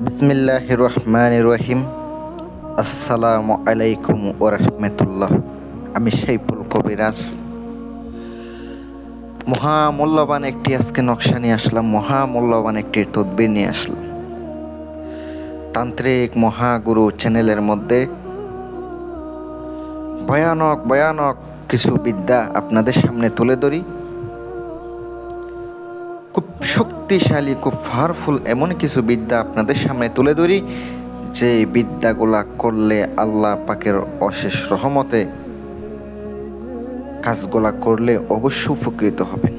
বিসমিল্লাহির রহমানির রহিম। আসসালামু আলাইকুম ওয়া রাহমাতুল্লাহ। আমি সাইফুল কবিরাজ। মহামূল্যবান একটি আজকে নকশা নিয়ে আসলাম, মহামূল্যবান একটি তদবির নিয়ে আসলাম। তান্ত্রিক মহাগুরু চ্যানেলের মধ্যে ভয়ানক ভয়ানক কিছু বিদ্যা আপনাদের সামনে তুলে ধরি। খুব শক্তিশালী, খুব পাওয়ারফুল এমন কিছু বিদ্যা আপনাদের সামনে তুলে ধরি, যে বিদ্যাগুলা করলে আল্লাহ পাকের অশেষ রহমতে কাজগুলা করলে অবশ্য উপকৃত হবেন।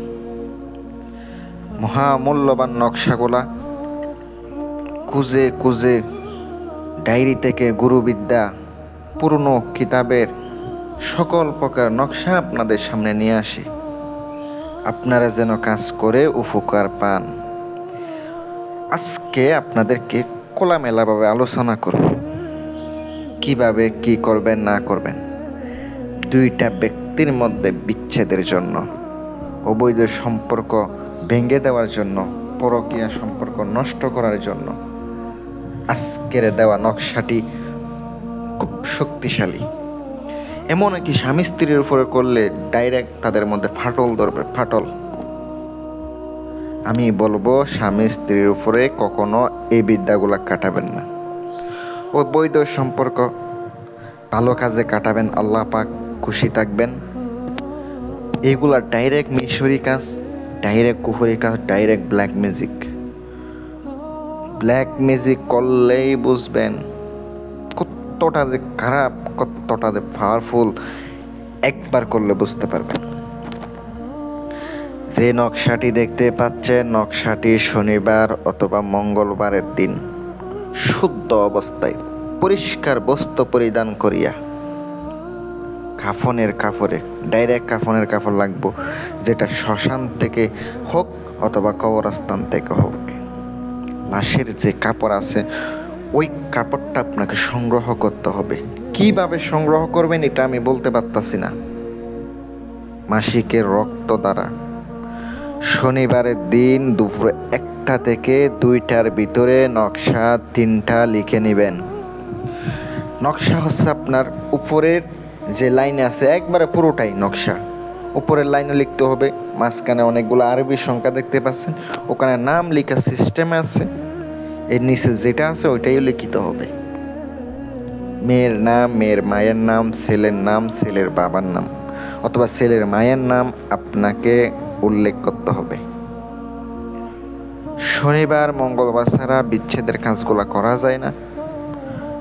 মহামূল্যবান নকশাগুলা খুঁজে খুঁজে ডায়েরি থেকে গুরুবিদ্যা, পুরনো কিতাবের সকল প্রকার নকশা আপনাদের সামনে নিয়ে আসি, আপনারা যেন কাজ করে উপকার পান। আজকে আপনাদেরকে খোলামেলাভাবে আলোচনা করব কিভাবে কি করবেন না করবেন। দুইটা ব্যক্তির মধ্যে বিচ্ছেদের জন্য, অবৈধ সম্পর্ক ভেঙে দেওয়ার জন্য, পরকীয়া সম্পর্ক নষ্ট করার জন্য আজকের দেওয়া নকশাটি খুব শক্তিশালী। এমন কি স্বামী স্ত্রীর উপরে করলে ডাইরেক্ট তাদের মধ্যে ফাটল ধরবে, ফাটল। আমি বলবো স্বামী স্ত্রীর উপরে কখনো এই বিদ্যাগুলা কাটাবেন না। অবৈধ সম্পর্ক ভালো কাজে কাটাবেন, আল্লাহ পাক খুশি থাকবেন। এইগুলা ডাইরেক্ট মিশরি কাজ, ডাইরেক্ট কুফরি কাজ, direct black magic. Black magic করলেই বুঝবেন কতটা যে খারাপ, কতটা যে পাওয়ারফুল, একবার করলে বুঝতে পারবেন। যে নকশাটি দেখতে পাচ্ছেন, নকশাটি শনিবার অথবা মঙ্গলবারের দিন শুদ্ধ অবস্থায় পরিষ্কার বস্ত্র পরিধান করিয়া কাফনের কাপড়ে, ডাইরেক্ট কাফনের কাপড় লাগবো, যেটা শ্মশান থেকে হোক অথবা কবরস্থান থেকে হোক। লাশের যে কাপড় আছে ওই কাপড়টা আপনাকে সংগ্রহ করতে হবে। কিভাবে সংগ্রহ করবেন এটা আমি বলতে পারতাছি না। মাসিকের রক্ত দ্বারা শনিবারের দিন দুপুরে 1টা থেকে 2টার ভিতরে নকশা 3টা লিখে নেবেন। নকশা হচ্ছে আপনার উপরের যে লাইনে আছে একবারে পুরোটাই নকশা। উপরের লাইনে লিখতে হবে, মাঝখানে অনেকগুলো আরবি সংখ্যা দেখতে পাচ্ছেন, ওখানে নাম লেখা সিস্টেমে আছে। এর নিচে যেটা আছে ওইটাই লিখিত হবে। মেয়ের নাম, মেয়ের মায়ের নাম, ছেলের নাম, ছেলের বাবার নাম অথবা ছেলের মায়ের নাম আপনাকে উল্লেখ করতে হবে। শনিবার মঙ্গলবার ছাড়া বিচ্ছেদের কাজগুলো করা যায় না।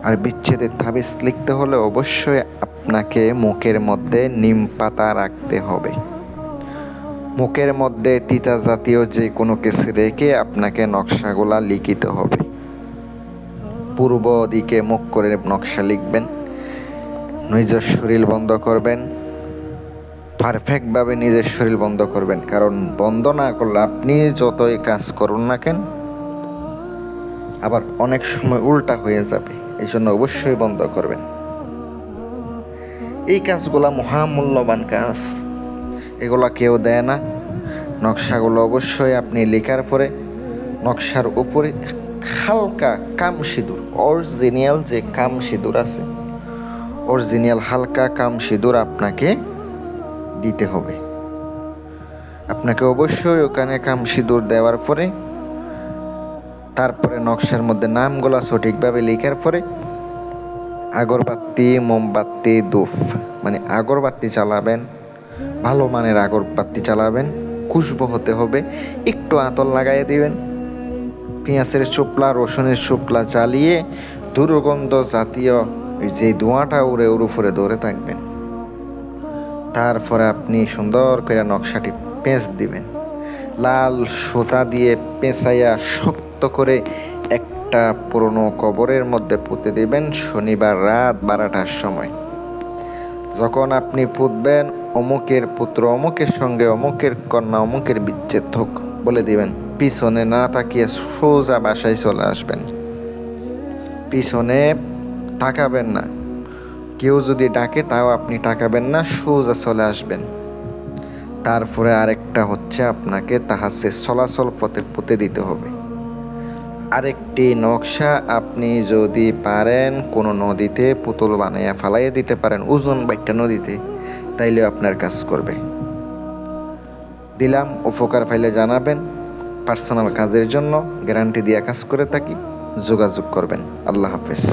আর বিচ্ছেদের তাবিজ লিখতে হলে অবশ্যই আপনাকে মুখের মধ্যে নিম পাতা রাখতে হবে। মুখের মধ্যে তিতা জাতীয় যে কোনো কিছু রেখে আপনাকে নকশাগুলা লিখিতে হবে। পূর্ব দিকে মুখ করে নকশা লিখবেন। নিজের শরীর বন্ধ করবেন, পারফেক্টভাবে নিজের শরীর বন্ধ করবেন, কারণ বন্ধ না করলে আপনি যতই কাজ করুন না কেন আবার অনেক সময় উল্টা হয়ে যাবে। এই জন্য অবশ্যই বন্ধ করবেন। এই কাজগুলা মহামূল্যবান কাজ, এগুলা কেউ দেয় না। নকশাগুলো অবশ্যই আপনি লেখার পরে নকশার উপরে হালকা কাম সিঁদুর, অরিজিনাল যে কাম সিঁদুর আছে, অরিজিনাল হালকা কাম সিঁদুর আপনাকে দিতে হবে। আপনাকে অবশ্যই ওখানে কাম সিঁদুর দেওয়ার পরে তারপরে নকশার মধ্যে নামগুলা সঠিকভাবে লেখার পরে আগরবাতি, মোমবাতি, ধূপ, মানে আগরবাতি চালাবেন, ভালো মানের আগরবাতি চালাবেন, খুশবু হতে হবে, একটু আতর লাগাইয়ে দিবেন। পেঁয়াজের চোপলা, রসুনের চোপলা জ্বালিয়ে দুর্গন্ধ জাতীয় যে ধোঁয়াটা উড়ে ওর উপরে ধরে থাকবেন। তারপরে আপনি সুন্দর করে নকশাটি পেঁচ দিবেন। লাল সুতা দিয়ে পেঁচাইয়া শক্ত করে একটা পুরনো কবরের মধ্যে পুঁতে দিবেন শনিবার রাত 12টার সময়। যখন আপনি পুঁতবেন, অমুকের পুত্র অমুকের সঙ্গে অমুকের কন্যা অমুকের বিচ্ছেদ হোক বলে দিবেন। পিছনে না তাকিয়ে সোজা বাসায় চলে আসবেন, পিছনে তাকাবেন না। কেউ যদি ডাকে তাও আপনি তাকাবেন না, সোজা চলে আসবেন। তারপরে আরেকটা হচ্ছে আপনাকে তাহাজ্জুদ চলাচল পথে পুঁতে দিতে হবে। আরেকটা একটি নকশা আপনি যদি পারেন কোনো নদীতে পুতুল বানাইয়া ফালাইয়া দিতে পারেন ওজন বাইটটা নদীতে, তাইলে আপনার কাজ করবে। দিলাম, উপকার পাইলে জানাবেন। পার্সোনাল কাজের জন্য গ্যারান্টি দিয়ে কাজ করে থাকি, যোগাযোগ করবেন। আল্লাহ হাফেজ।